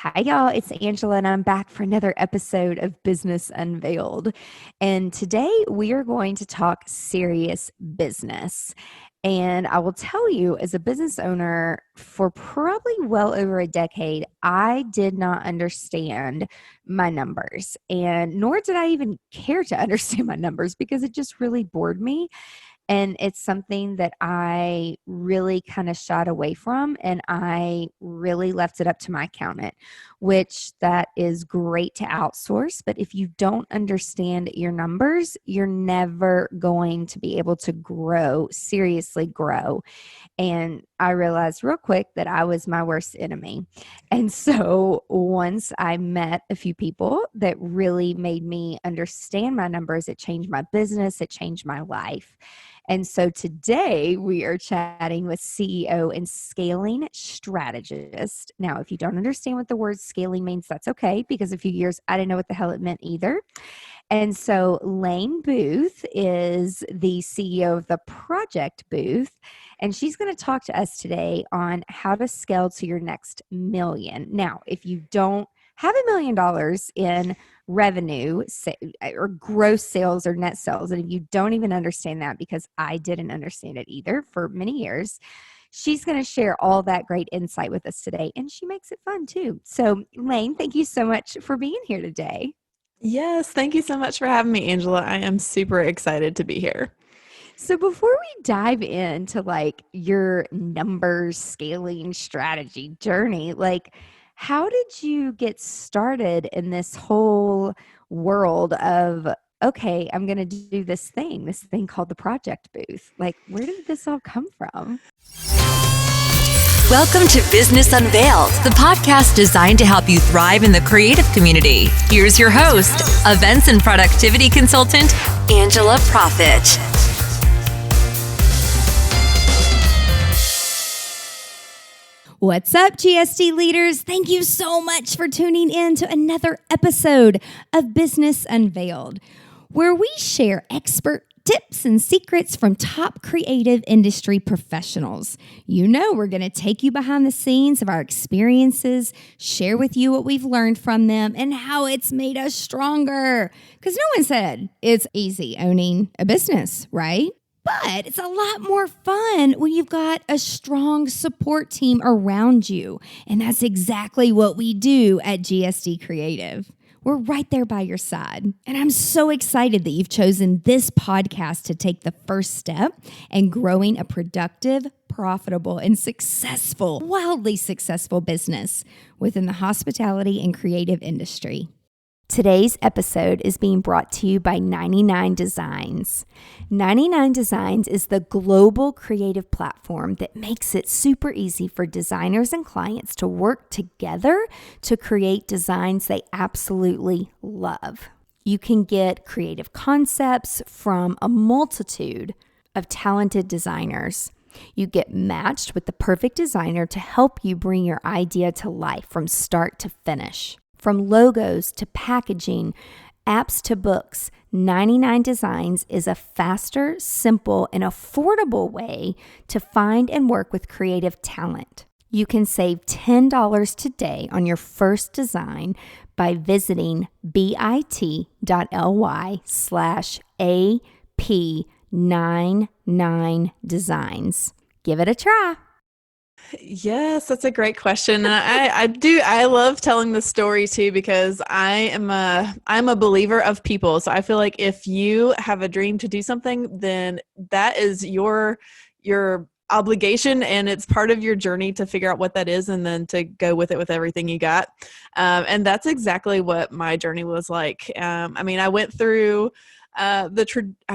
Hi, y'all. It's Angela, and I'm back for another episode of Business Unveiled. And today we are going to talk serious business. And I will tell you, as a business owner for probably well over a decade, I did not understand my numbers. And nor did I even care to understand my numbers because it just really bored me. And it's something that I really kind of shied away from, and I really left it up to my accountant, which that is great to outsource. But if you don't understand your numbers, you're never going to be able to grow, seriously grow. And I realized real quick that I was my worst enemy. And so once I met a few people that really made me understand my numbers, it changed my business, it changed my life. And so today we are chatting with CEO and scaling strategist. Now, if you don't understand what the word scaling means, that's okay, because a few years I didn't know what the hell it meant either. And so Layne Booth is the CEO of the Project Booth, and she's going to talk to us today on how to scale to your next million. Now, if you don't have $1 million in revenue or gross sales or net sales, and if you don't even understand that, because I didn't understand it either for many years, she's going to share all that great insight with us today, and she makes it fun too. So Layne, thank you so much for being here today. Yes, thank you so much for having me, Angela. I am super excited to be here. So before we dive into like your numbers scaling strategy journey, like how did you get started in this whole world of, okay, I'm going to do this thing called the Project Booth? Like, where did this all come from? Welcome to Business Unveiled, the podcast designed to help you thrive in the creative community. Here's your host, events and productivity consultant, Angela Profit. What's up, GSD leaders? Thank you so much for tuning in to another episode of Business Unveiled, where we share expert tips and secrets from top creative industry professionals. You know, we're going to take you behind the scenes of our experiences, share with you what we've learned from them, and how it's made us stronger. Because no one said it's easy owning a business, right? But it's a lot more fun when you've got a strong support team around you. And that's exactly what we do at GSD Creative. We're right there by your side. And I'm so excited that you've chosen this podcast to take the first step in growing a productive, profitable, and successful, wildly successful business within the hospitality and creative industry. Today's episode is being brought to you by 99 Designs. 99 Designs is the global creative platform that makes it super easy for designers and clients to work together to create designs they absolutely love. You can get creative concepts from a multitude of talented designers. You get matched with the perfect designer to help you bring your idea to life from start to finish. From logos to packaging, apps to books, 99 Designs is a faster, simple, and affordable way to find and work with creative talent. You can save $10 today on your first design by visiting bit.ly/AP99designs. Give it a try. Yes, that's a great question. And I love telling the story too, because I'm a believer of people. So I feel like if you have a dream to do something, then that is your obligation, and it's part of your journey to figure out what that is and then to go with it with everything you got. And that's exactly what my journey was like. I went through I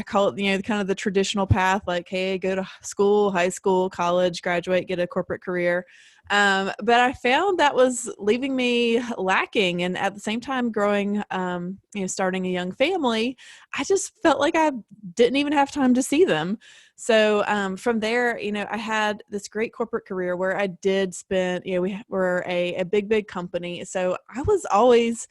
call it, kind of the traditional path, like, hey, go to school, high school, college, graduate, get a corporate career. But I found that was leaving me lacking. And at the same time growing, starting a young family, I just felt like I didn't even have time to see them. So from there, I had this great corporate career where I did spend, we were a big company. So I was always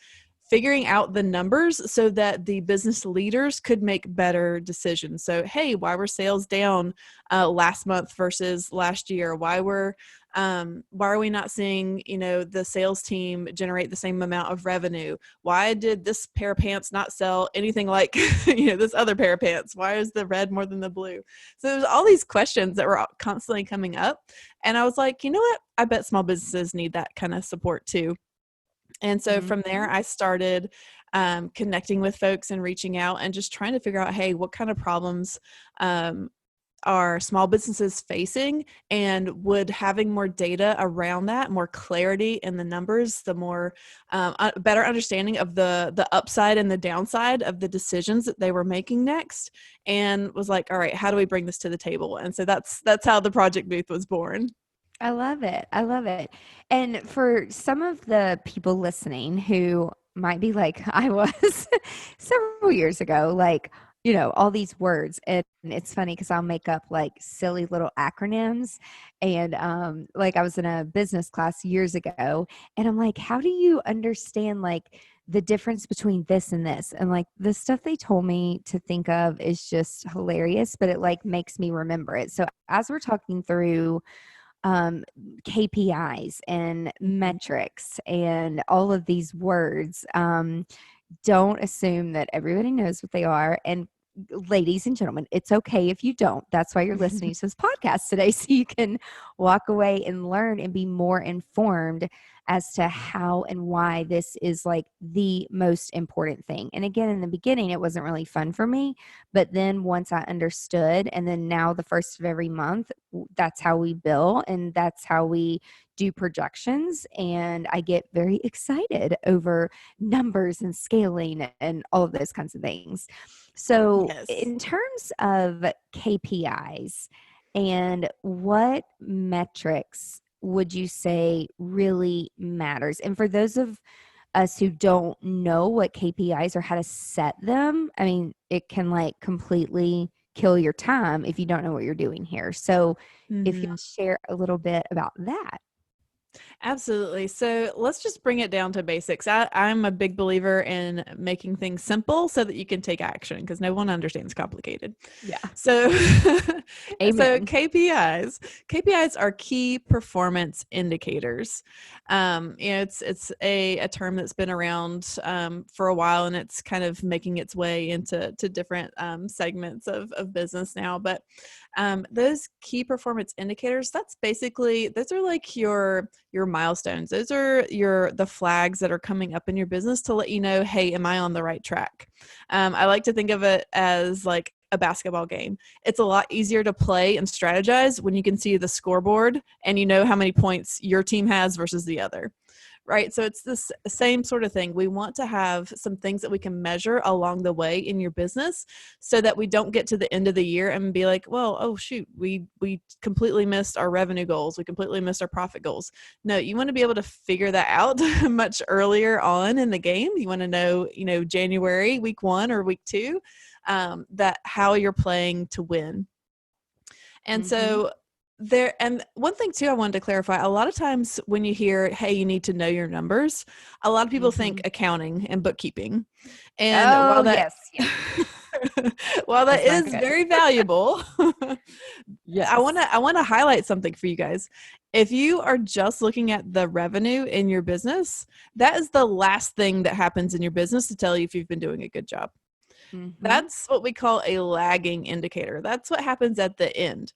figuring out the numbers so that the business leaders could make better decisions. So, hey, why were sales down last month versus last year? Why were Why are we not seeing, the sales team generate the same amount of revenue? Why did this pair of pants not sell anything like, this other pair of pants? Why is the red more than the blue? So there's all these questions that were constantly coming up. And I was like, you know what? I bet small businesses need that kind of support too. And so from there, I started connecting with folks and reaching out and just trying to figure out, hey, what kind of problems are small businesses facing, and would having more data around that, more clarity in the numbers, the more better understanding of the upside and the downside of the decisions that they were making next, and was like, all right, how do we bring this to the table? And so that's how the Project Booth was born. I love it. I love it. And for some of the people listening who might be like I was several years ago, like, all these words. And it's funny because I'll make up like silly little acronyms. And like I was in a business class years ago, and I'm like, how do you understand like the difference between this and this? And like the stuff they told me to think of is just hilarious, but it like makes me remember it. So as we're talking through KPIs and metrics and all of these words, don't assume that everybody knows what they are. And ladies and gentlemen, it's okay if you don't. That's why you're listening to this podcast today, so you can walk away and learn and be more informed as to how and why this is like the most important thing. And again, in the beginning, it wasn't really fun for me, but then once I understood, and then now the first of every month, that's how we bill and that's how we do projections. And I get very excited over numbers and scaling and all of those kinds of things. So Yes. in terms of KPIs, and what metrics would you say really matters? And for those of us who don't know what KPIs or how to set them, I mean, it can like completely kill your time if you don't know what you're doing here. So if you'll share a little bit about that. Absolutely. So let's just bring it down to basics. I'm a big believer in making things simple so that you can take action, because no one understands complicated. Yeah. So, Amen. KPIs are key performance indicators. It's a term that's been around for a while, and it's kind of making its way into different segments of business now. But those key performance indicators, those are like your milestones. Those are the flags that are coming up in your business to let you know, hey, am I on the right track? I like to think of it as like a basketball game. It's a lot easier to play and strategize when you can see the scoreboard and you know how many points your team has versus the other. Right. So it's this same sort of thing. We want to have some things that we can measure along the way in your business so that we don't get to the end of the year and be like, well, oh, shoot, we completely missed our revenue goals. We completely missed our profit goals. No, you want to be able to figure that out much earlier on in the game. You want to know, January, week 1 or week 2, that how you're playing to win. And so and one thing too, I wanted to clarify, a lot of times when you hear, hey, you need to know your numbers, a lot of people think accounting and bookkeeping. And while that, while that is very valuable, I want to highlight something for you guys. If you are just looking at the revenue in your business, that is the last thing that happens in your business to tell you if you've been doing a good job. That's what we call a lagging indicator. That's what happens at the end.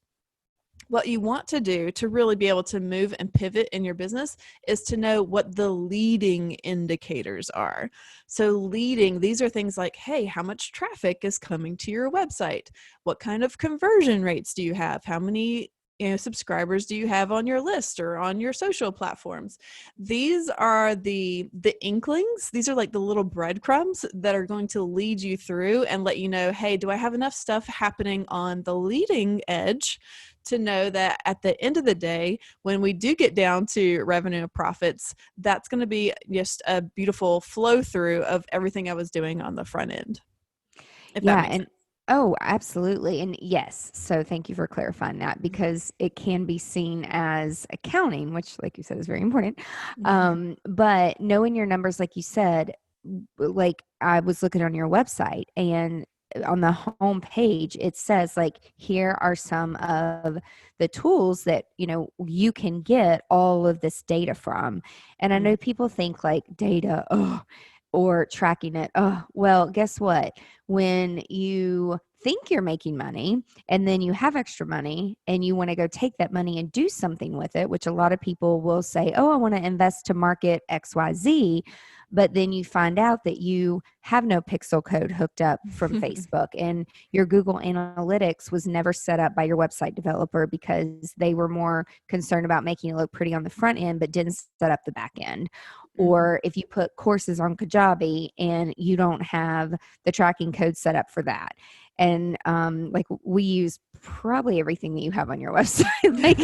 What you want to do to really be able to move and pivot in your business is to know what the leading indicators are. So leading, these are things like, hey, how much traffic is coming to your website? What kind of conversion rates do you have? How many subscribers do you have on your list or on your social platforms? These are the inklings. These are like the little breadcrumbs that are going to lead you through and let you know, hey, do I have enough stuff happening on the leading edge to know that at the end of the day, when we do get down to revenue and profits, that's going to be just a beautiful flow through of everything I was doing on the front end. Oh, absolutely. And yes, so thank you for clarifying that, because it can be seen as accounting, which like you said is very important. But knowing your numbers, like you said, like I was looking on your website, and on the home page, it says like, here are some of the tools that, you can get all of this data from. And I know people think like data, or tracking it. Oh, well, guess what? When you think you're making money and then you have extra money and you want to go take that money and do something with it, which a lot of people will say, oh, I want to invest to market XYZ. But then you find out that you have no pixel code hooked up from Facebook, and your Google Analytics was never set up by your website developer because they were more concerned about making it look pretty on the front end, but didn't set up the back end. Or if you put courses on Kajabi and you don't have the tracking code set up for that. And like we use probably everything that you have on your website, like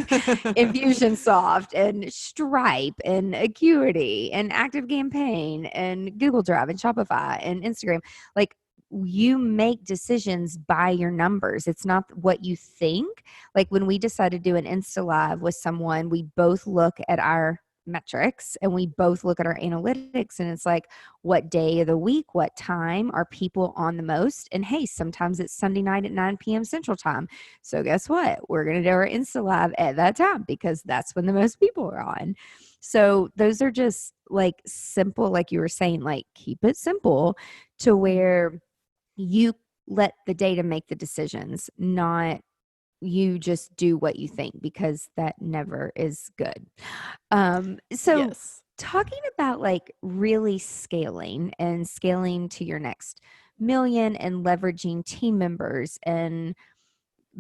Infusionsoft and Stripe and Acuity and ActiveCampaign and Google Drive and Shopify and Instagram. Like, you make decisions by your numbers. It's not what you think. Like when we decided to do an Insta Live with someone, we both look at our metrics and we both look at our analytics, and it's like, what day of the week, what time are people on the most? And hey, sometimes it's Sunday night at 9 p.m. Central Time. So guess what? We're going to do our Insta Live at that time because that's when the most people are on. So those are just like simple, like you were saying, like keep it simple to where you let the data make the decisions, not you just do what you think, because that never is good. Yes. Talking about like really scaling to your next million and leveraging team members and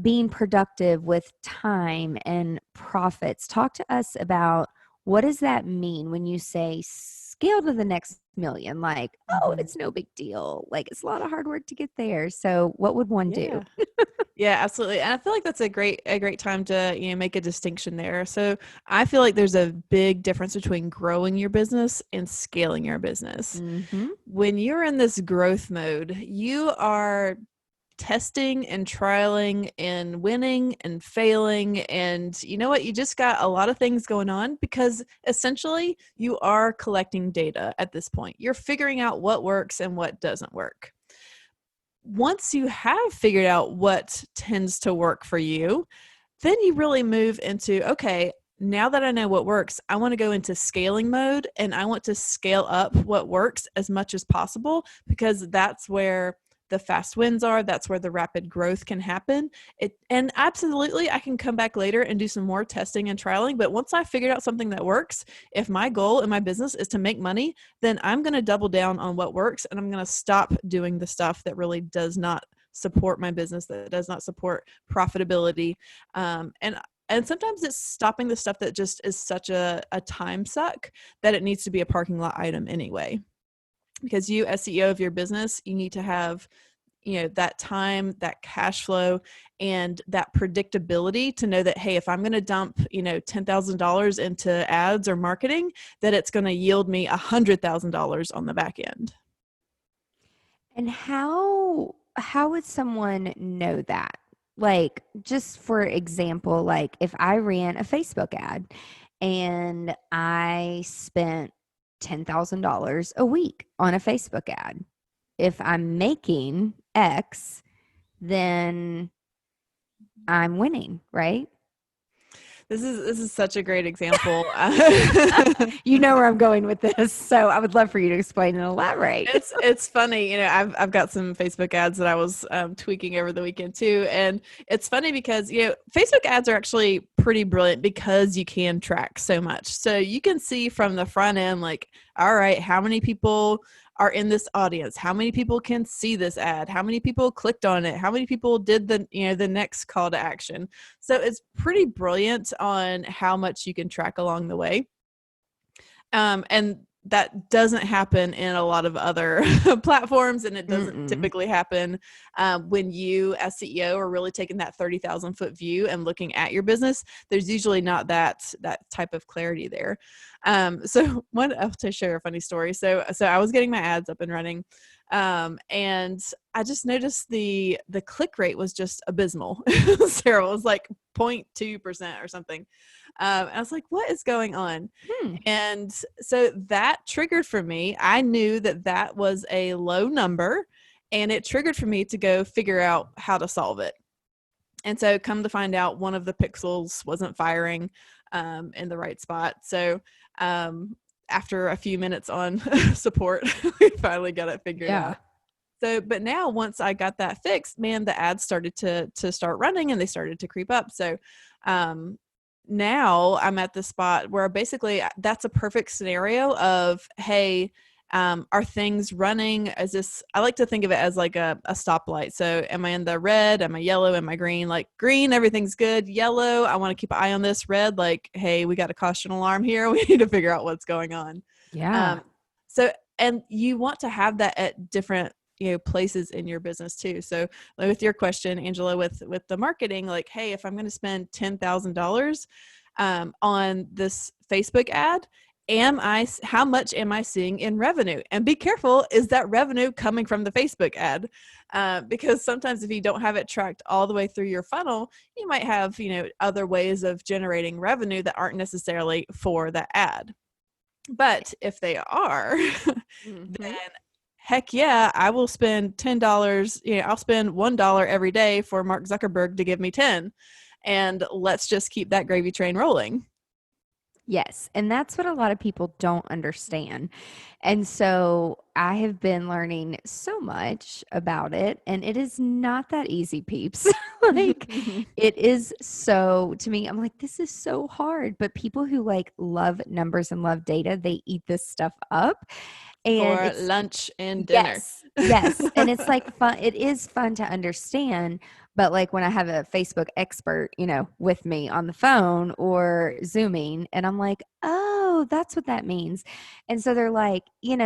being productive with time and profits. Talk to us about, what does that mean when you say scale to the next million? Like, oh, it's no big deal. Like, it's a lot of hard work to get there. So what would one do? Yeah, absolutely. And I feel like that's a great time to, make a distinction there. So I feel like there's a big difference between growing your business and scaling your business. When you're in this growth mode, you are testing and trialing and winning and failing. And you know what? You just got a lot of things going on because essentially you are collecting data at this point. You're figuring out what works and what doesn't work. Once you have figured out what tends to work for you, then you really move into, okay, now that I know what works, I want to go into scaling mode and I want to scale up what works as much as possible, because that's where the fast wins are. That's where the rapid growth can happen. And absolutely, I can come back later and do some more testing and trialing. But once I figured out something that works, if my goal in my business is to make money, then I'm going to double down on what works. And I'm going to stop doing the stuff that really does not support my business, that does not support profitability. And sometimes it's stopping the stuff that just is such a time suck that it needs to be a parking lot item anyway. Because you, as CEO of your business, you need to have, that time, that cash flow, and that predictability to know that, hey, if I'm going to dump, $10,000 into ads or marketing, that it's going to yield me $100,000 on the back end. And how would someone know that? Like, just for example, like if I ran a Facebook ad and I spent $10,000 a week on a Facebook ad. If I'm making X, then I'm winning, right? This is such a great example. You know where I'm going with this, so I would love for you to explain and elaborate. It's funny, I've got some Facebook ads that I was tweaking over the weekend too, and it's funny because Facebook ads are actually pretty brilliant because you can track so much. So you can see from the front end, like, all right, how many people are in this audience? How many people can see this ad? How many people clicked on it? How many people did the next call to action? So it's pretty brilliant on how much you can track along the way. And that doesn't happen in a lot of other platforms, and it doesn't typically happen when you, as CEO, are really taking that 30,000 foot view and looking at your business. There's usually not that type of clarity there. So to share a funny story. So I was getting my ads up and running, and I just noticed the click rate was just abysmal. Sarah was like 0.2% or something. I was like, what is going on? And so that triggered for me. I knew that was a low number, And it triggered for me to go figure out how to solve it. And so come to find out, one of the pixels wasn't firing in the right spot. So after a few minutes on support, we finally got it figured out. So, but now once I got that fixed, man, the ads started to start running and they started to creep up. So now I'm at the spot where basically that's a perfect scenario of, hey, are things running? I like to think of it as like a stoplight. So am I in the red? Am I yellow? Am I green? Like green, everything's good. Yellow, I want to keep an eye on this. Red, like, hey, we got a caution alarm here. We need to figure out what's going on. Yeah. So, and you want to have that at different, places in your business too. So like with your question, Angela, with the marketing, like, hey, if I'm going to spend $10,000 on this Facebook ad, how much am I seeing in revenue? And be careful, is that revenue coming from the Facebook ad? Because sometimes if you don't have it tracked all the way through your funnel, you might have, other ways of generating revenue that aren't necessarily for that ad. But if they are, then heck yeah, I will spend $10. I'll spend $1 every day for Mark Zuckerberg to give me 10. And let's just keep that gravy train rolling. Yes. And that's what a lot of people don't understand. And so I have been learning so much about it, and it is not that easy, peeps. Like it is so, to me, I'm like, this is so hard, but people who like love numbers and love data, they eat this stuff up. And for lunch and dinner. Yes. And it's like fun. It is fun to understand. But like when I have a Facebook expert, with me on the phone or Zooming, and I'm like, oh, that's what that means. And so they're like,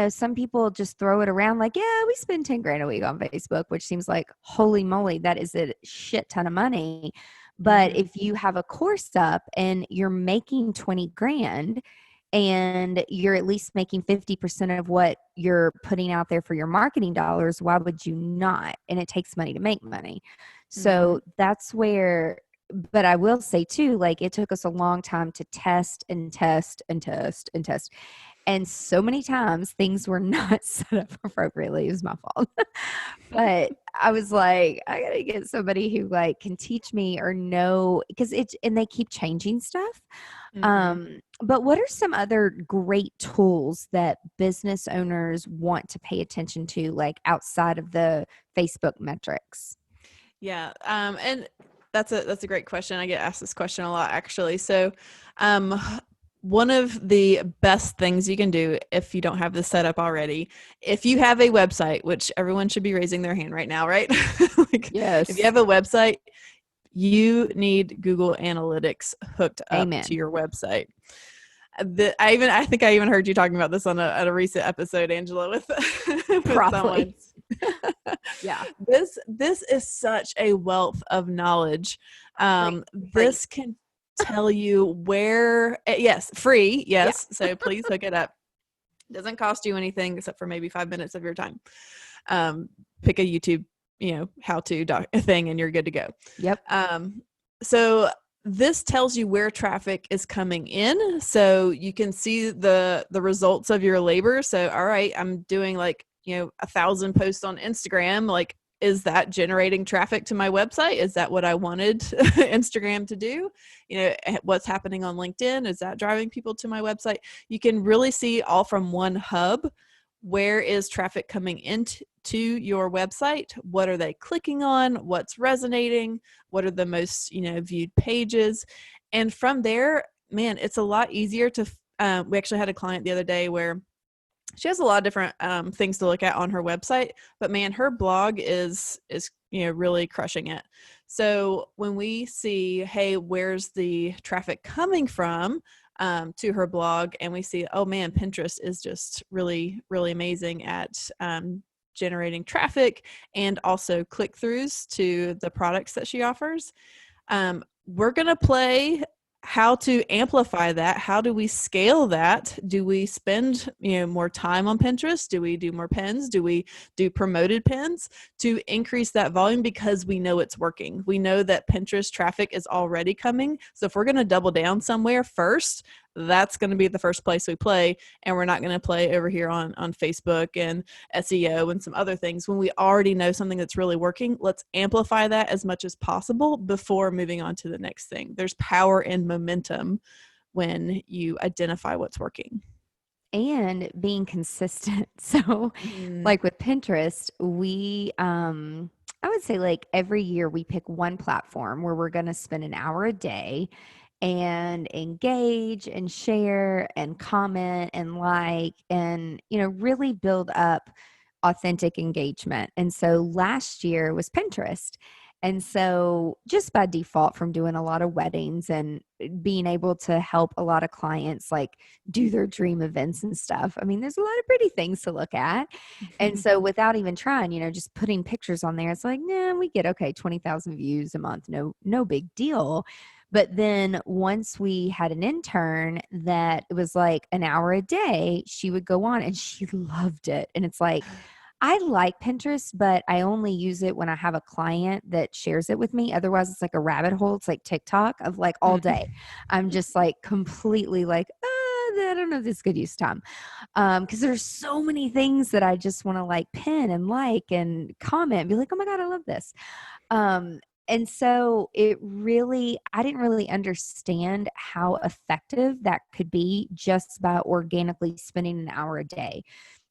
some people just throw it around like, yeah, we spend 10 grand a week on Facebook, which seems like, holy moly, that is a shit ton of money. But if you have a course up and you're making 20 grand, and you're at least making 50% of what you're putting out there for your marketing dollars, why would you not? And it takes money to make money. So that's where, but I will say too, like it took us a long time to test and test and test and test. And so many times things were not set up appropriately. It was my fault. But I was like, I got to get somebody who like can teach me or know, because and they keep changing stuff. But what are some other great tools that business owners want to pay attention to, like outside of the Facebook metrics? Yeah. And that's a great question. I get asked this question a lot, actually. So, one of the best things you can do if you don't have this set up already, if you have a website, which everyone should be raising their hand right now, right? Yes. If you have a website, you need Google Analytics hooked up to your website. I think I even heard you talking about this on a recent episode, Angela, with someone. Yeah. This is such a wealth of knowledge. This can tell you where, yes, free. Yes. Yeah. So please hook it up. It doesn't cost you anything except for maybe 5 minutes of your time. Pick a YouTube, how-to thing and you're good to go. Yep. So this tells you where traffic is coming in. So you can see the results of your labor. So, all right, I'm doing 1,000 posts on Instagram. Like, is that generating traffic to my website? Is that what I wanted Instagram to do? What's happening on LinkedIn? Is that driving people to my website? You can really see all from one hub. Where is traffic coming into your website? What are they clicking on? What's resonating? What are the most, viewed pages? And from there, man, it's a lot easier to, we actually had a client the other day where she has a lot of different things to look at on her website, but man, her blog is really crushing it. So when we see, hey, where's the traffic coming from to her blog, and we see, oh man, Pinterest is just really, really amazing at generating traffic and also click-throughs to the products that she offers. We're going to play how to amplify that. How do we scale that? Do we spend more time on Pinterest? Do we do more pins? Do we do promoted pins to increase that volume because we know it's working? We know that Pinterest traffic is already coming. So if we're going to double down somewhere first, that's going to be the first place we play. And we're not going to play over here on Facebook and SEO and some other things. When we already know something that's really working, let's amplify that as much as possible before moving on to the next thing. There's power in momentum when you identify what's working. And being consistent. So like with Pinterest, we, I would say like every year we pick one platform where we're going to spend an hour a day and engage and share and comment and like, and, really build up authentic engagement. And so last year was Pinterest. And so just by default from doing a lot of weddings and being able to help a lot of clients like do their dream events and stuff. I mean, there's a lot of pretty things to look at. And so without even trying, just putting pictures on there, it's like, we get, 20,000 views a month. No big deal. But then once we had an intern that it was like an hour a day, she would go on and she loved it. And it's like, I like Pinterest, but I only use it when I have a client that shares it with me. Otherwise, it's like a rabbit hole. It's like TikTok of like all day. I'm just like completely like, I don't know if this is good use time. Because there's so many things that I just want to like pin and like and comment and be like, oh my God, I love this. And so I didn't really understand how effective that could be just by organically spending an hour a day.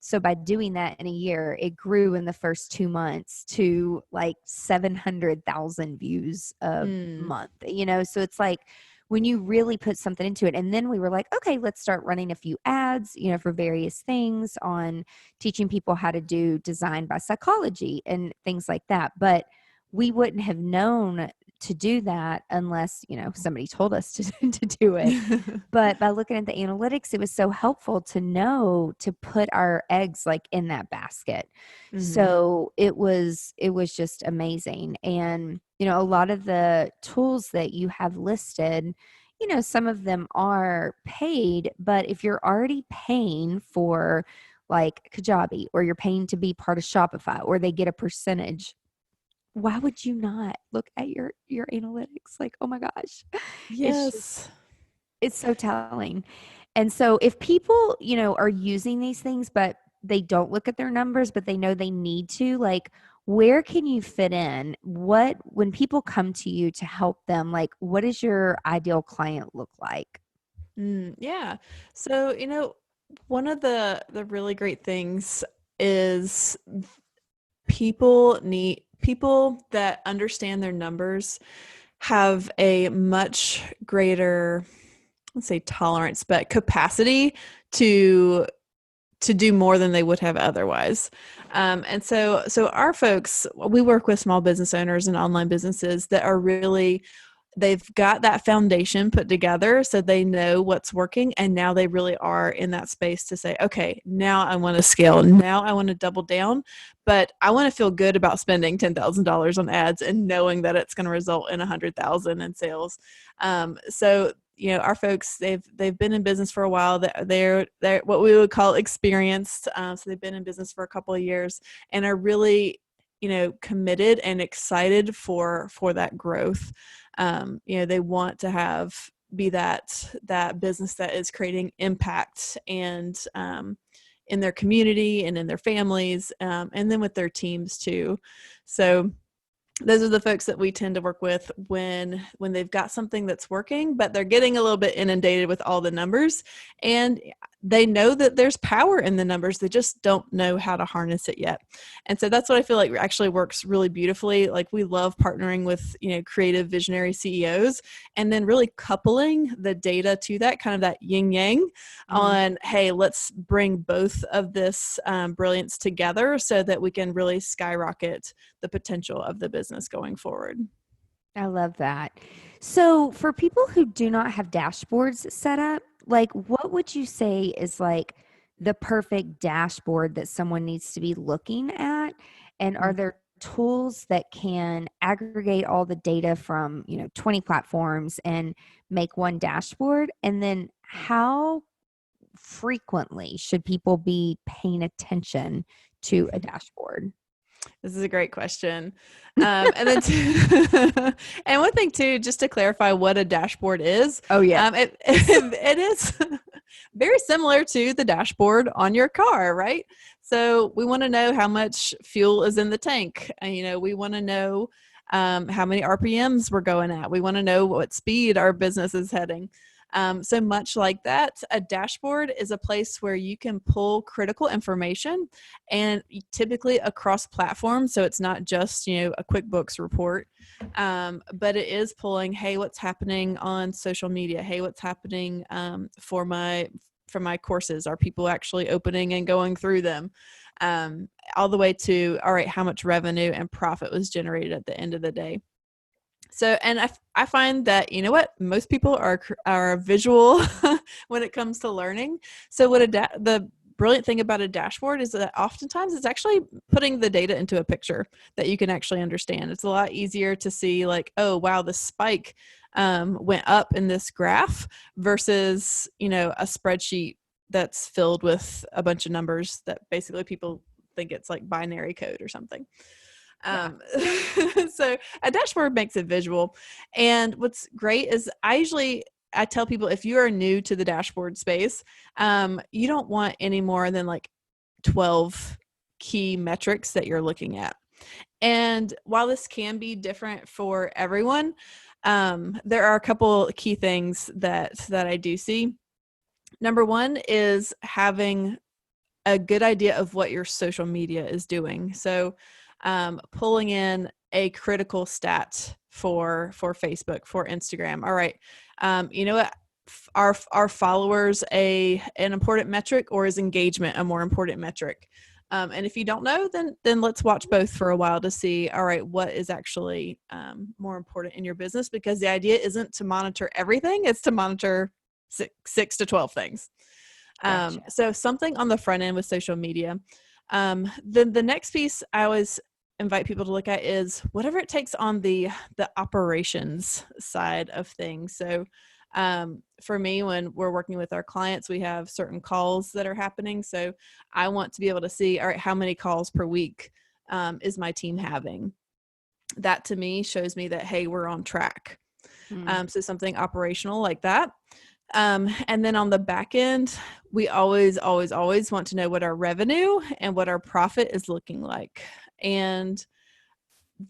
So by doing that in a year, it grew in the first 2 months to like 700,000 views a month, So it's like when you really put something into it. And then we were like, okay, let's start running a few ads, for various things on teaching people how to do design by psychology and things like that. But we wouldn't have known to do that unless, somebody told us to do it. But by looking at the analytics, it was so helpful to know to put our eggs like in that basket. So it was just amazing. And, a lot of the tools that you have listed, some of them are paid, but if you're already paying for like Kajabi or you're paying to be part of Shopify or they get a percentage, why would you not look at your analytics? Like, oh my gosh. Yes. It's so telling. And so if people, are using these things, but they don't look at their numbers, but they know they need to, like, where can you fit in? When people come to you to help them, like, what does your ideal client look like? Yeah. So, one of the really great things is people that understand their numbers have a much greater, let's say tolerance, but capacity to do more than they would have otherwise. And so our folks, we work with small business owners and online businesses that are really, they've got that foundation put together so they know what's working. And now they really are in that space to say, okay, now I want to scale. Now I want to double down, but I want to feel good about spending $10,000 on ads and knowing that it's going to result in 100,000 in sales. So our folks, they've been in business for a while. They're what we would call experienced. So they've been in business for a couple of years and are really, committed and excited for that growth. They want to be that business that is creating impact and in their community and in their families, and then with their teams too. So those are the folks that we tend to work with when they've got something that's working, but they're getting a little bit inundated with all the numbers, and they know that there's power in the numbers. They just don't know how to harness it yet. And so that's what I feel like actually works really beautifully. Like we love partnering with, creative visionary CEOs and then really coupling the data to that, kind of that yin yang on, hey, let's bring both of this brilliance together so that we can really skyrocket the potential of the business going forward. I love that. So for people who do not have dashboards set up, like what would you say is like the perfect dashboard that someone needs to be looking at? And are there tools that can aggregate all the data from, 20 platforms and make one dashboard? And then how frequently should people be paying attention to a dashboard? This is a great question. And then, and one thing too, just to clarify what a dashboard is. Oh, yeah. It is very similar to the dashboard on your car, right? So we want to know how much fuel is in the tank. And, we want to know how many RPMs we're going at. We want to know what speed our business is heading. So much like that, a dashboard is a place where you can pull critical information, and typically across platforms. So it's not just, a QuickBooks report, but it is pulling, hey, what's happening on social media? Hey, what's happening for my courses? Are people actually opening and going through them? All the way to, all right, how much revenue and profit was generated at the end of the day. So, and I find that, most people are visual when it comes to learning. So the brilliant thing about a dashboard is that oftentimes it's actually putting the data into a picture that you can actually understand. It's a lot easier to see like, oh, wow, the spike went up in this graph versus, a spreadsheet that's filled with a bunch of numbers that basically people think it's like binary code or something. So a dashboard makes it visual. And what's great is I tell people, if you are new to the dashboard space, you don't want any more than like 12 key metrics that you're looking at. And while this can be different for everyone, there are a couple key things that I do see. Number one is having a good idea of what your social media is doing. So pulling in a critical stat for Facebook, for Instagram. All right. What? Are followers an important metric, or is engagement a more important metric? And if you don't know, then let's watch both for a while to see, all right, what is actually more important in your business, because the idea isn't to monitor everything. It's to monitor 6 to 12 things. Gotcha. So something on the front end with social media. Then the next piece I always invite people to look at is whatever it takes on the operations side of things. So for me, when we're working with our clients, we have certain calls that are happening. So I want to be able to see, all right, how many calls per week is my team having? That to me shows me that, hey, we're on track. So something operational like that. And then on the back end, we always want to know what our revenue and what our profit is looking like. And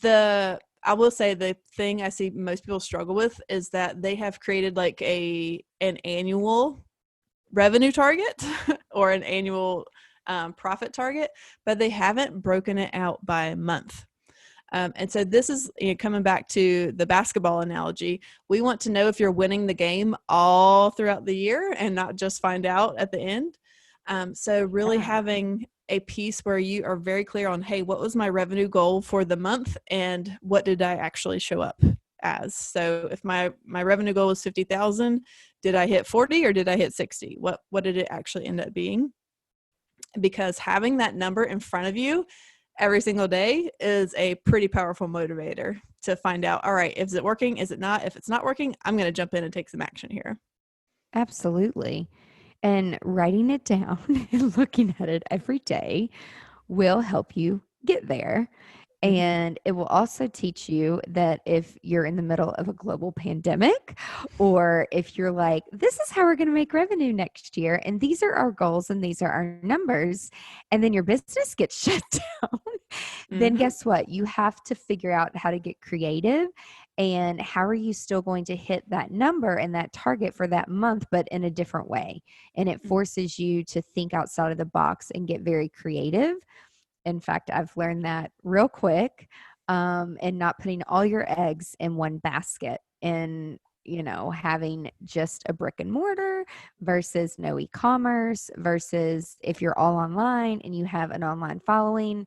I will say the thing I see most people struggle with is that they have created like an annual revenue target or an annual profit target, but they haven't broken it out by month. And so this is coming back to the basketball analogy. We want to know if you're winning the game all throughout the year and not just find out at the end. So really having a piece where you are very clear on, hey, what was my revenue goal for the month and what did I actually show up as? So if my revenue goal was 50,000, did I hit 40 or did I hit 60? What did it actually end up being? Because having that number in front of you every single day is a pretty powerful motivator to find out, all right, is it working? Is it not? If it's not working, I'm going to jump in and take some action here. Absolutely. And writing it down and looking at it every day will help you get there. And it will also teach you that if you're in the middle of a global pandemic, or if you're like, this is how we're going to make revenue next year, and these are our goals and these are our numbers, and then your business gets shut down, then guess what? You have to figure out how to get creative, and how are you still going to hit that number and that target for that month, but in a different way. And it forces you to think outside of the box and get very creative. In fact, I've learned that real quick, and not putting all your eggs in one basket, and, having just a brick and mortar versus no e-commerce, versus if you're all online and you have an online following,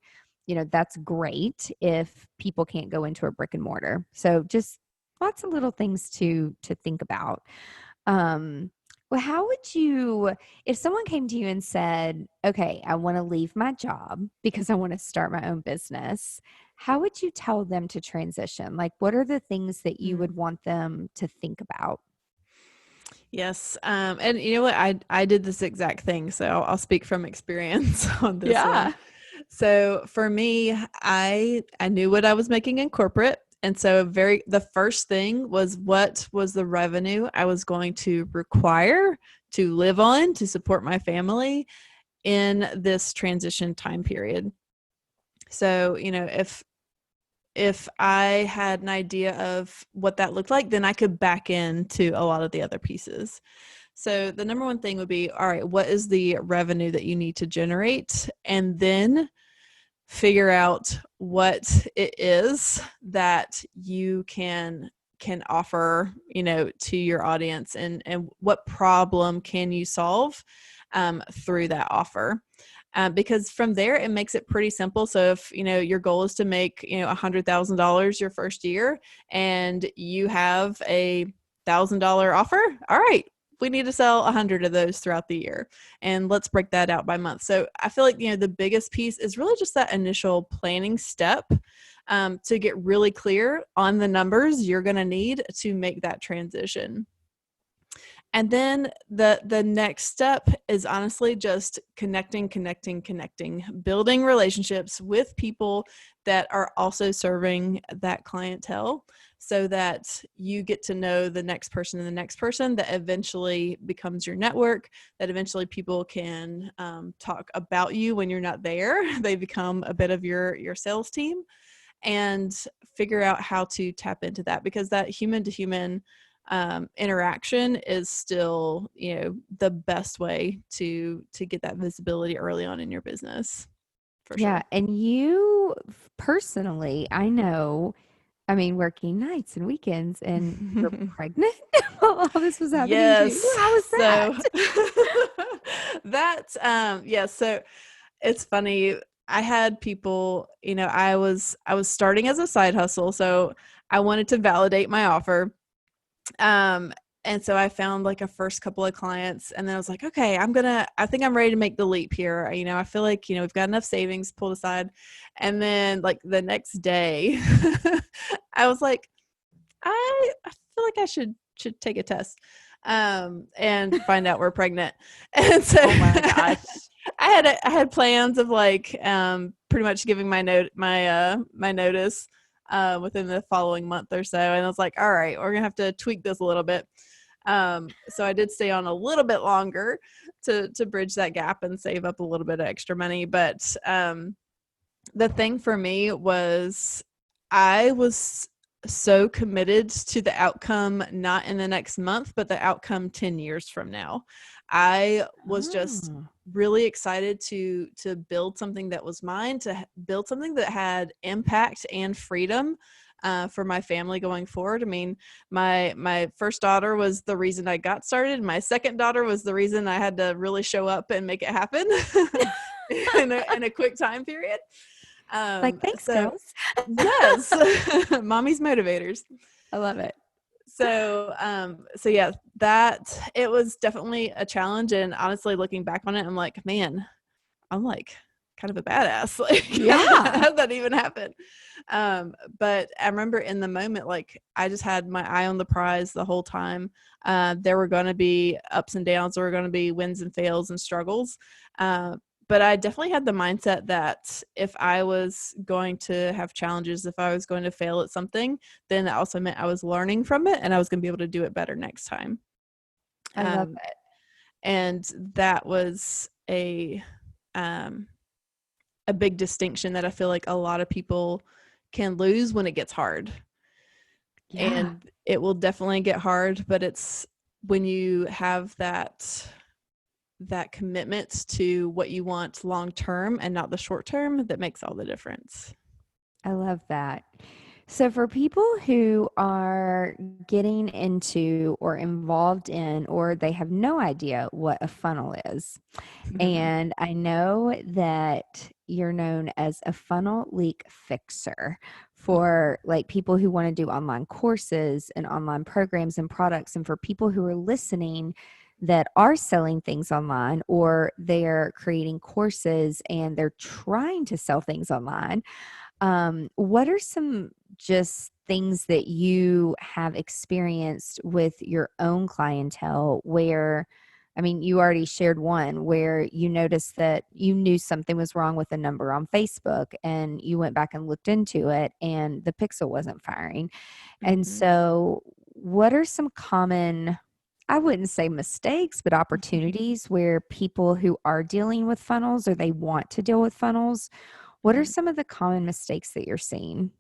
that's great if people can't go into a brick and mortar. So just lots of little things to think about. Well, how would you, if someone came to you and said, okay, I want to leave my job because I want to start my own business, how would you tell them to transition? Like, what are the things that you would want them to think about? Yes. And you know what? I did this exact thing. So I'll speak from experience on this one. So for me, I knew what I was making in corporate. And so the first thing was, what was the revenue I was going to require to live on to support my family in this transition time period. So, if I had an idea of what that looked like, then I could back into a lot of the other pieces. So the number one thing would be, all right, what is the revenue that you need to generate? And then figure out what it is that you can offer, to your audience, and what problem can you solve through that offer. Because from there, it makes it pretty simple. So if, your goal is to make, $100,000 your first year, and you have a $1,000 offer, all right, we need to sell 100 of those throughout the year, and let's break that out by month. So I feel like, the biggest piece is really just that initial planning step, to get really clear on the numbers you're going to need to make that transition. And then the next step is honestly just connecting, building relationships with people that are also serving that clientele, so that you get to know the next person and the next person, that eventually becomes your network, that eventually people can talk about you when you're not there. They become a bit of your sales team, and figure out how to tap into that, because that human to human interaction is still, the best way to get that visibility early on in your business. For Yeah. sure. And you personally, I know, I mean, working nights and weekends, and you're pregnant while all this was happening Yes. too. How was that? So yeah, so it's funny. I had people, I was starting as a side hustle, so I wanted to validate my offer. And so I found like a first couple of clients, and then I was like, okay, I think I'm ready to make the leap here. I feel like, we've got enough savings pulled aside. And then like the next day, I was like, I feel like I should take a test, and find out we're pregnant. And so Oh my gosh. I had plans of like, pretty much giving my notice within the following month or so. And I was like, all right, we're gonna have to tweak this a little bit. So I did stay on a little bit longer to bridge that gap and save up a little bit of extra money. But the thing for me was, I was so committed to the outcome, not in the next month, but the outcome 10 years from now. I was just really excited to build something that was mine, to build something that had impact and freedom for my family going forward. I mean, my first daughter was the reason I got started. My second daughter was the reason I had to really show up and make it happen in a quick time period. Like, thanks, girls. Yes. Mommy's motivators. I love it. So yeah, that it was definitely a challenge. And honestly, looking back on it, I'm like, man, I'm like kind of a badass. Like, Yeah. how did that even happen? But I remember in the moment, like, I just had my eye on the prize the whole time. There were going to be ups and downs. There were going to be wins and fails and struggles. But I definitely had the mindset that if I was going to have challenges, if I was going to fail at something, then that also meant I was learning from it, and I was going to be able to do it better next time. I love it. And that was a big distinction that I feel like a lot of people can lose when it gets hard. Yeah. And it will definitely get hard, but it's when you have that commitment to what you want long term and not the short term that makes all the difference. I love that. So for people who are getting into or involved in, or they have no idea what a funnel is, and I know that you're known as a funnel leak fixer for like people who want to do online courses and online programs and products, and for people who are listening that are selling things online, or they're creating courses and they're trying to sell things online. What are some just things that you have experienced with your own clientele where I mean, you already shared one where you noticed that you knew something was wrong with a number on Facebook and you went back and looked into it and the pixel wasn't firing. And so, what are some common, I wouldn't say mistakes, but opportunities where people who are dealing with funnels or they want to deal with funnels, what are some of the common mistakes that you're seeing?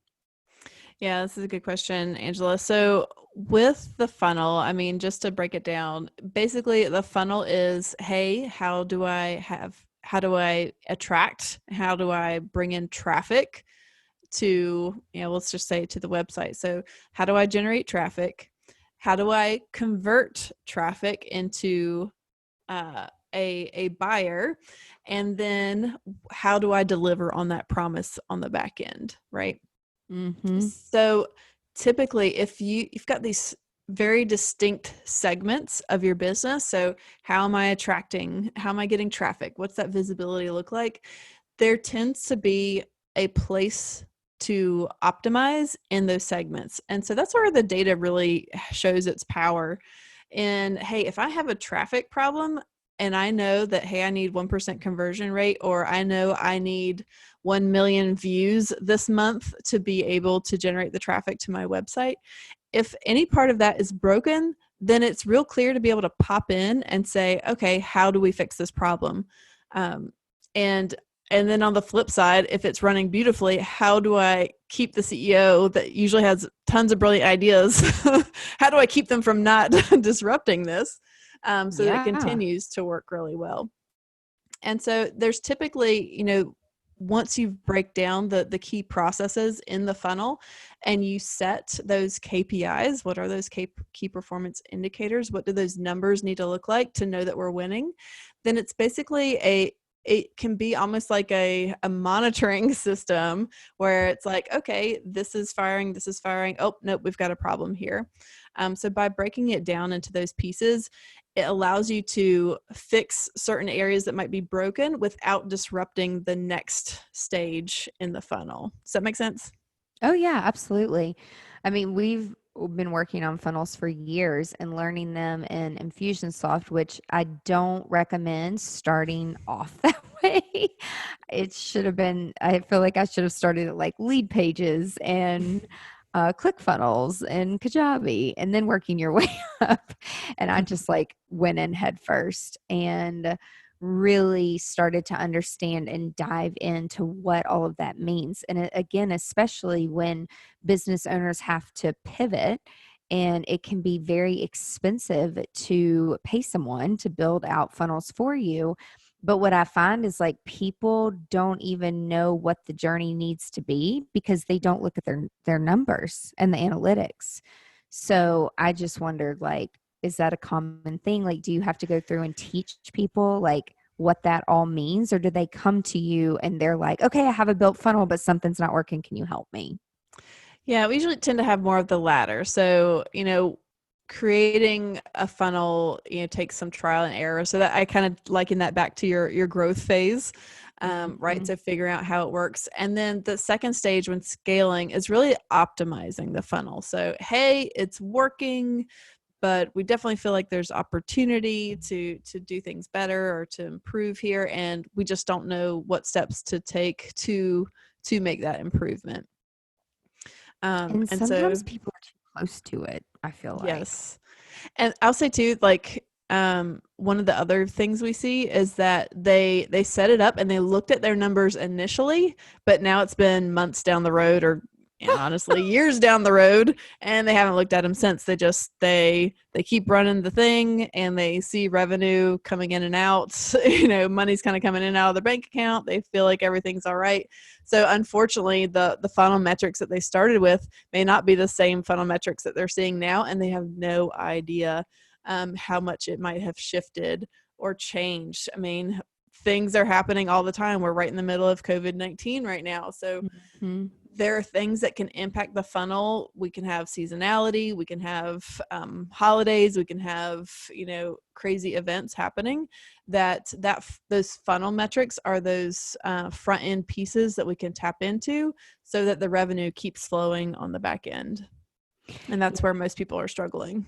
Yeah, this is a good question, Angela. So with the funnel, I mean, just to break it down, basically the funnel is, hey, how do I attract, how do I bring in traffic to, let's just say to the website. So how do I generate traffic? How do I convert traffic into a buyer? And then how do I deliver on that promise on the back end, right? So typically if you've got these very distinct segments of your business, so how am I attracting, how am I getting traffic? What's that visibility look like? There tends to be a place to optimize in those segments. And so that's where the data really shows its power. And hey, if I have a traffic problem and I know that, hey, I need 1% conversion rate, or I know I need 1 million views this month to be able to generate the traffic to my website. If any part of that is broken, then it's real clear to be able to pop in and say, okay, how do we fix this problem? And then on the flip side, if it's running beautifully, how do I keep the CEO that usually has tons of brilliant ideas? How do I keep them from not disrupting this so that it continues to work really well? And so there's typically, once you break down the key processes in the funnel and you set those KPIs, what are those key performance indicators? What do those numbers need to look like to know that we're winning? Then it's basically it can be almost like a monitoring system where it's like, okay, this is firing. Oh, nope, we've got a problem here. So by breaking it down into those pieces, it allows you to fix certain areas that might be broken without disrupting the next stage in the funnel. Does that make sense? Oh, yeah, absolutely. I mean, we've been working on funnels for years and learning them in Infusionsoft, which I don't recommend starting off that way. It should have been, I feel like I should have started at like Lead Pages and ClickFunnels and Kajabi and then working your way up. And I just like went in head first and really started to understand and dive into what all of that means. And again, especially when business owners have to pivot, and it can be very expensive to pay someone to build out funnels for you. But what I find is like people don't even know what the journey needs to be because they don't look at their numbers and the analytics. So I just wondered, like, is that a common thing? Like, do you have to go through and teach people like what that all means? Or do they come to you and they're like, okay, I have a built funnel, but something's not working. Can you help me? Yeah, we usually tend to have more of the latter. So, creating a funnel, takes some trial and error. So that I kind of liken that back to your growth phase, right? So figuring out how it works. And then the second stage when scaling is really optimizing the funnel. So, hey, it's working, but we definitely feel like there's opportunity to do things better or to improve here. And we just don't know what steps to take to make that improvement. And sometimes people are too close to it, I feel like. Yes. And I'll say too, like, one of the other things we see is that they set it up and they looked at their numbers initially, but now it's been months down the road or honestly years down the road and they haven't looked at them since. They keep running the thing and they see revenue coming in and out, money's kind of coming in and out of their bank account. They feel like everything's all right. So unfortunately the funnel metrics that they started with may not be the same funnel metrics that they're seeing now. And they have no idea how much it might have shifted or changed. I mean, things are happening all the time. We're right in the middle of COVID-19 right now. So there are things that can impact the funnel. We can have seasonality, we can have holidays, we can have, crazy events happening those funnel metrics are those front end pieces that we can tap into so that the revenue keeps flowing on the back end. And that's where most people are struggling.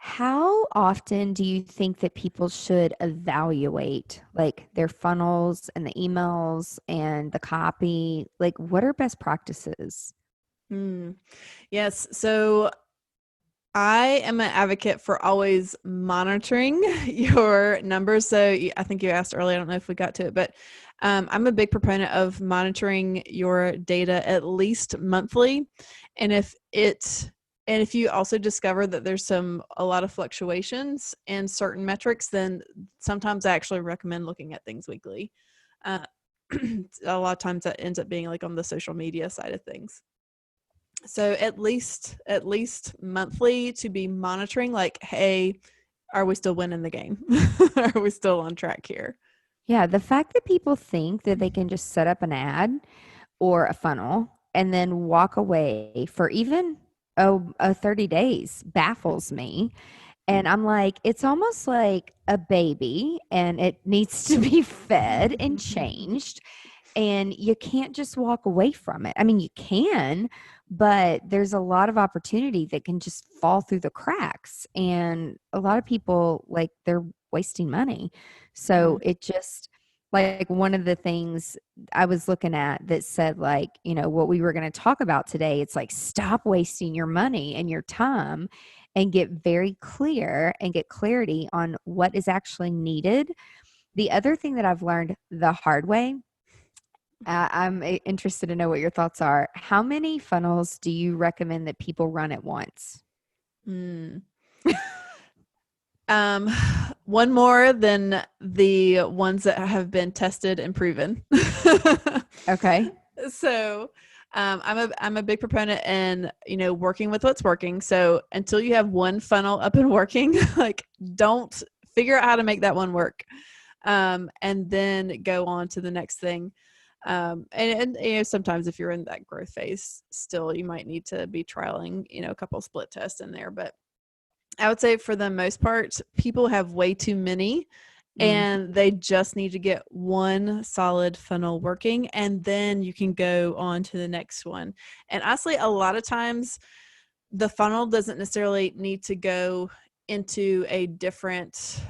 How often do you think that people should evaluate like their funnels and the emails and the copy? Like, what are best practices? Hmm. Yes. So I am an advocate for always monitoring your numbers. So I think you asked earlier, I don't know if we got to it, but I'm a big proponent of monitoring your data at least monthly. And if you also discover that there's a lot of fluctuations in certain metrics, then sometimes I actually recommend looking at things weekly. Uh, a lot of times that ends up being like on the social media side of things. So at least monthly to be monitoring, like, hey, are we still winning the game? Are we still on track here? Yeah, the fact that people think that they can just set up an ad or a funnel and then walk away for even 30 days baffles me. And I'm like, it's almost like a baby and it needs to be fed and changed. And you can't just walk away from it. I mean, you can, but there's a lot of opportunity that can just fall through the cracks. And a lot of people, like, they're wasting money. So it just, like, one of the things I was looking at that said, like, what we were going to talk about today, it's like, stop wasting your money and your time and get very clear and get clarity on what is actually needed. The other thing that I've learned the hard way, I'm interested to know what your thoughts are. How many funnels do you recommend that people run at once? Mm. One more than the ones that have been tested and proven. Okay. So I'm a big proponent in, working with what's working. So until you have one funnel up and working, like, don't figure out how to make that one work. And then go on to the next thing. And sometimes if you're in that growth phase still, you might need to be trialing, a couple split tests in there. But I would say for the most part, people have way too many and they just need to get one solid funnel working, and then you can go on to the next one. And honestly, a lot of times the funnel doesn't necessarily need to go into a different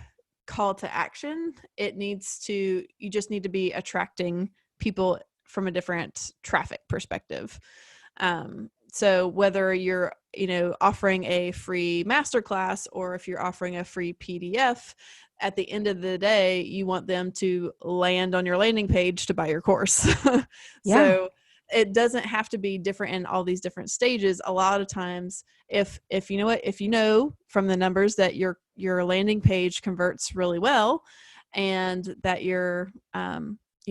call to action. You just need to be attracting people from a different traffic perspective. So whether you're, offering a free masterclass or if you're offering a free PDF, at the end of the day, you want them to land on your landing page to buy your course. Yeah. So it doesn't have to be different in all these different stages. A lot of times, if you know from the numbers that your landing page converts really well, and that you're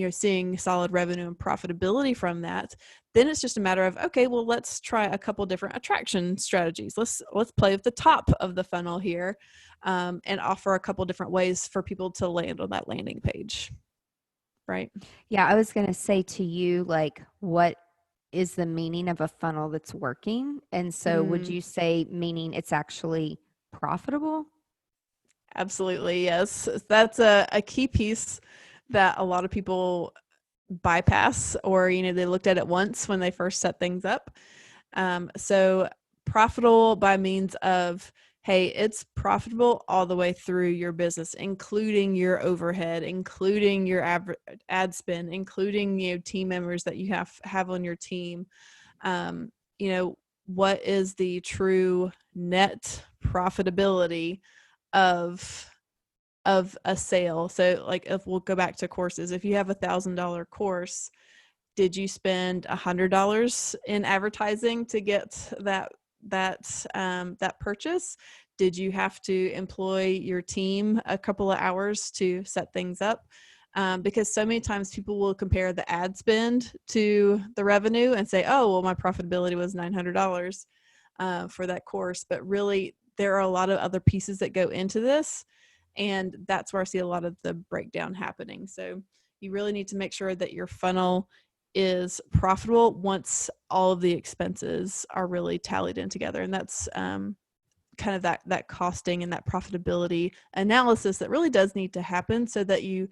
seeing solid revenue and profitability from that, then it's just a matter of, okay, well, let's try a couple different attraction strategies. Let's play with the top of the funnel here, and offer a couple different ways for people to land on that landing page. Right. Yeah, I was going to say to you, like, what is the meaning of a funnel that's working? And so would you say meaning it's actually profitable? Absolutely. Yes. That's a key piece that a lot of people bypass, or, they looked at it once when they first set things up. So profitable by means of, hey, it's profitable all the way through your business, including your overhead, including your ad spend, including, team members that you have on your team. What is the true net profitability of a sale? So, like, if we'll go back to courses, if you have $1,000 course, did you spend $100 in advertising to get that purchase? Did you have to employ your team a couple of hours to set things up? Because so many times people will compare the ad spend to the revenue and say, oh, well, my profitability was $900 for that course. But really, there are a lot of other pieces that go into this. And that's where I see a lot of the breakdown happening. So you really need to make sure that your funnel is profitable once all of the expenses are really tallied in together. And that's kind of that costing and that profitability analysis that really does need to happen, so that you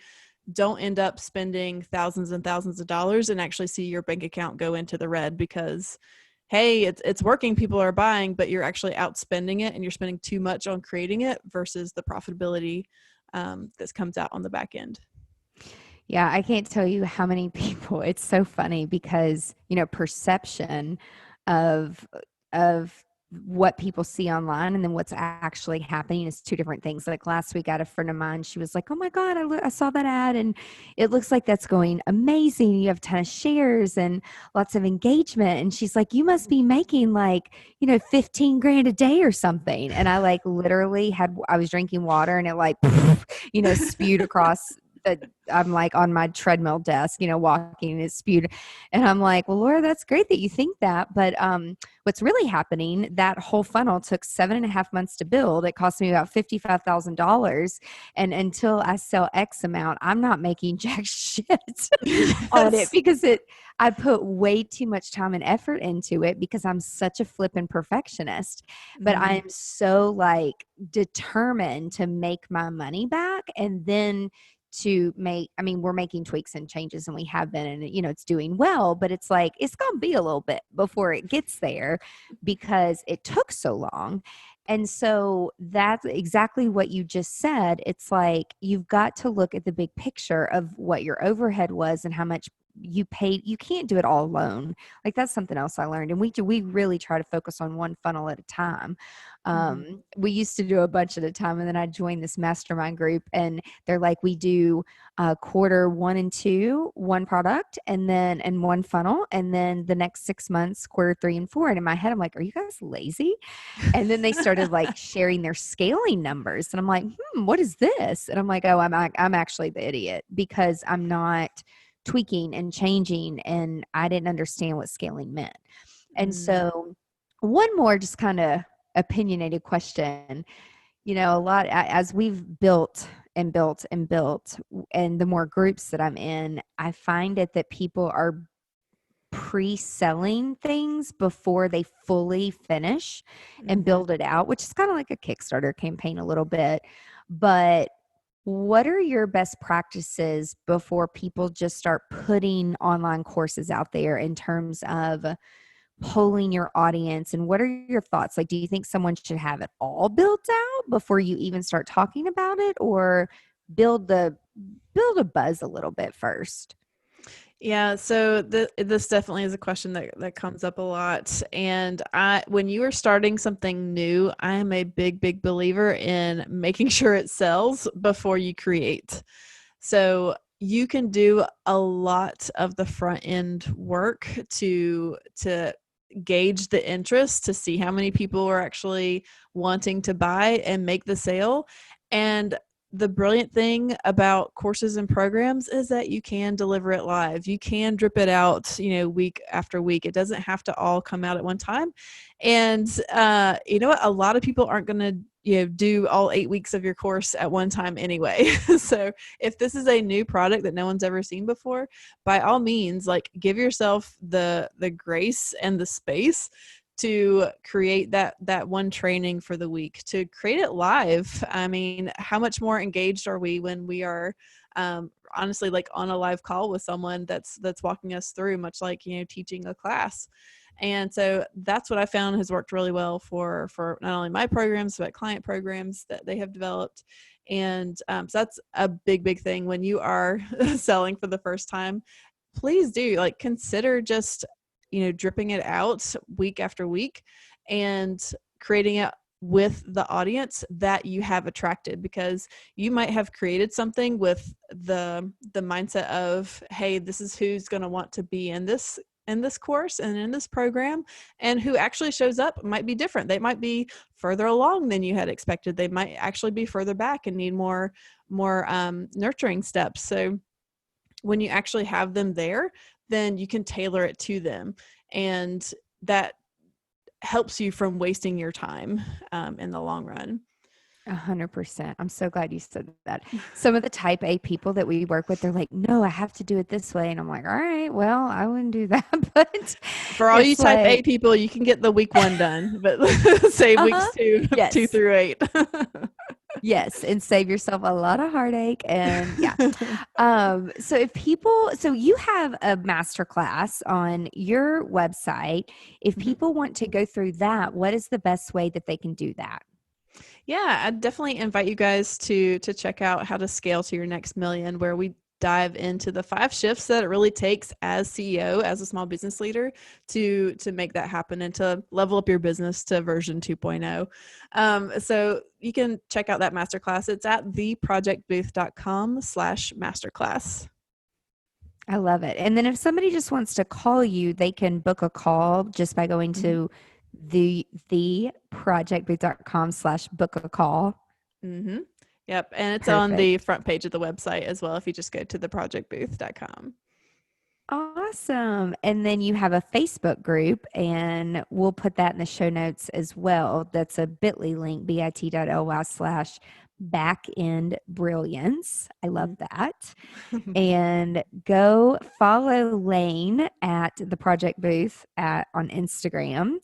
don't end up spending thousands and thousands of dollars and actually see your bank account go into the red because, hey, it's working, people are buying, but you're actually outspending it and you're spending too much on creating it versus the profitability that comes out on the back end. Yeah, I can't tell you how many people, it's so funny because, perception of what people see online and then what's actually happening is two different things. Like last week, I had a friend of mine, she was like, oh my God, I saw that ad and it looks like that's going amazing. You have a ton of shares and lots of engagement. And she's like, you must be making like, 15 grand a day or something. And I like literally I was drinking water and it like, spewed across I'm like on my treadmill desk, walking, and it's spewed. And I'm like, well, Laura, that's great that you think that. But what's really happening, that whole funnel took 7.5 months to build. It cost me about $55,000. And until I sell X amount, I'm not making jack shit on it because I put way too much time and effort into it because I'm such a flippin' perfectionist. But I am so like determined to make my money back and then we're making tweaks and changes and we have been, and it's doing well, but it's like, it's going to be a little bit before it gets there because it took so long. And so that's exactly what you just said. It's like, you've got to look at the big picture of what your overhead was and how much you paid. You can't do it all alone. Like that's something else I learned. And we really try to focus on one funnel at a time. We used to do a bunch at a time, and then I joined this mastermind group and they're like, we do quarter 1 and 2, one product and one funnel. And then the next 6 months, quarter 3 and 4. And in my head, I'm like, are you guys lazy? And then they started like sharing their scaling numbers. And I'm like, what is this? And I'm like, oh, I'm actually the idiot because I'm not tweaking and changing, and I didn't understand what scaling meant. And so one more just kind of opinionated question, a lot as we've built and built and built, and the more groups that I'm in, I find that people are pre-selling things before they fully finish and build it out, which is kind of like a Kickstarter campaign a little bit. But what are your best practices before people just start putting online courses out there in terms of polling your audience? And what are your thoughts? Like, do you think someone should have it all built out before you even start talking about it, or build a buzz a little bit first? Yeah, so this definitely is a question that comes up a lot. And when you are starting something new, I am a big believer in making sure it sells before you create. So you can do a lot of the front end work to gauge the interest, to see how many people are actually wanting to buy and make the sale. And the brilliant thing about courses and programs is that you can deliver it live. You can drip it out, week after week. It doesn't have to all come out at one time. And you know what? A lot of people aren't going to, do all 8 weeks of your course at one time anyway. So if this is a new product that no one's ever seen before, by all means, like, give yourself the grace and the space to create that one training for the week, to create it live. I mean, how much more engaged are we when we are honestly like on a live call with someone that's walking us through, much like, teaching a class. And so that's what I found has worked really well for not only my programs, but client programs that they have developed. And so that's a big thing when you are selling for the first time. Please do consider just dripping it out week after week and creating it with the audience that you have attracted, because you might have created something with the mindset of, hey, this is who's going to want to be in this course and in this program, and who actually shows up might be different. They might be further along than you had expected. They might actually be further back and need more nurturing steps. So when you actually have them there, then you can tailor it to them. And that helps you from wasting your time in the long run. 100%. I'm so glad you said that. Some of the type A people that we work with, they're like, no, I have to do it this way. And I'm like, all right, well, I wouldn't do that. But for all you type A people, you can get the week 1 done, but save weeks 2 through 8. Yes, and save yourself a lot of heartache. And yeah. So so you have a masterclass on your website. If people want to go through that, what is the best way that they can do that? Yeah, I definitely invite you guys to check out How to Scale to Your Next Million, where we dive into the 5 shifts that it really takes as CEO, as a small business leader, to make that happen and to level up your business to version 2.0. So you can check out that masterclass. It's at theprojectbooth.com/masterclass. I love it. And then if somebody just wants to call you, they can book a call just by going to theprojectbooth.com/book a call. Mm-hmm. Yep. And it's Perfect. on the front page of the website as well if you just go to theprojectbooth.com. Awesome. And then you have a Facebook group, and we'll put that in the show notes as well. That's a bit.ly link, bit.ly/backend brilliance. I love that. And go follow Layne at the Project Booth on Instagram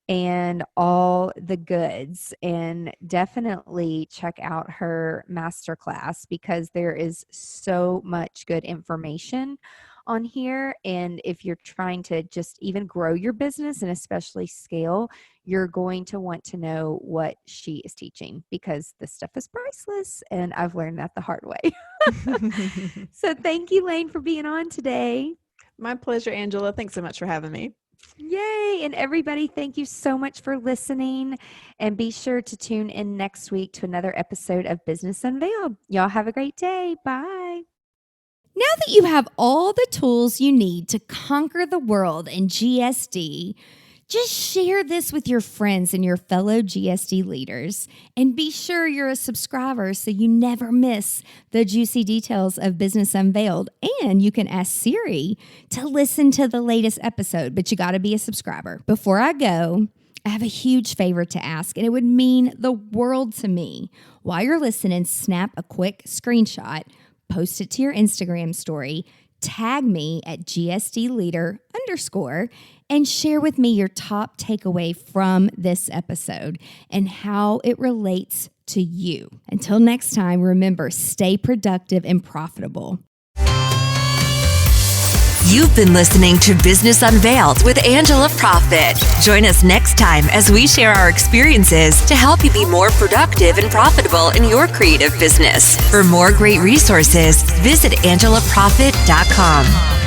and all the goods, and definitely check out her masterclass because there is so much good information on here. And if you're trying to just even grow your business and especially scale, you're going to want to know what she is teaching because this stuff is priceless. And I've learned that the hard way. So thank you, Layne, for being on today. My pleasure, Angela. Thanks so much for having me. Yay. And everybody, thank you so much for listening. And be sure to tune in next week to another episode of Business Unveiled. Y'all have a great day. Bye. Now that you have all the tools you need to conquer the world in GSD, just share this with your friends and your fellow GSD leaders. And be sure you're a subscriber so you never miss the juicy details of Business Unveiled. And you can ask Siri to listen to the latest episode, but you got to be a subscriber. Before I go, I have a huge favor to ask, and it would mean the world to me. While you're listening, snap a quick screenshot, post it to your Instagram story, tag me at GSDleader_, and share with me your top takeaway from this episode and how it relates to you. Until next time, remember, stay productive and profitable. You've been listening to Business Unveiled with Angela Profit. Join us next time as we share our experiences to help you be more productive and profitable in your creative business. For more great resources, visit angelaprofit.com.